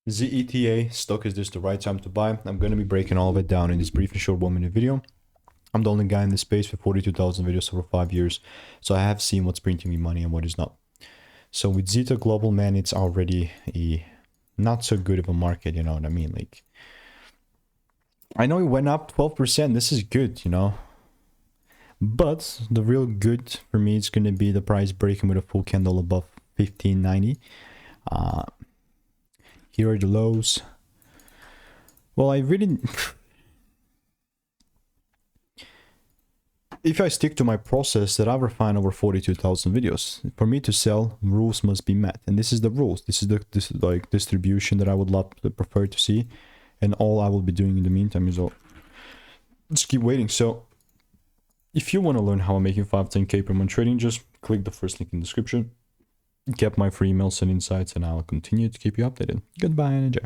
Zeta stock, is this the right time to buy? I'm going to be breaking all of it down in this brief and short 1-minute video. I'm the only guy in this space with 42,000 videos over 5 years, so I have seen what's printing me money and what is not. So with Zeta Global, man, it's already a not so good of a market, you know what I mean? Like, I know it went up 12%, this is good, you know? But the real good for me is going to be the price breaking with a full candle above 1590. Here are the lows. Well, I really... If I stick to my process that I've refined over 42,000 videos, for me to sell, rules must be met. And this is the rules. This is the like distribution that I would prefer to see. And all I will be doing in the meantime is just keep waiting. So if you want to learn how I'm making 5-10K per month trading, just click the first link in the description. Get my free emails and insights, and I'll continue to keep you updated. Goodbye and enjoy.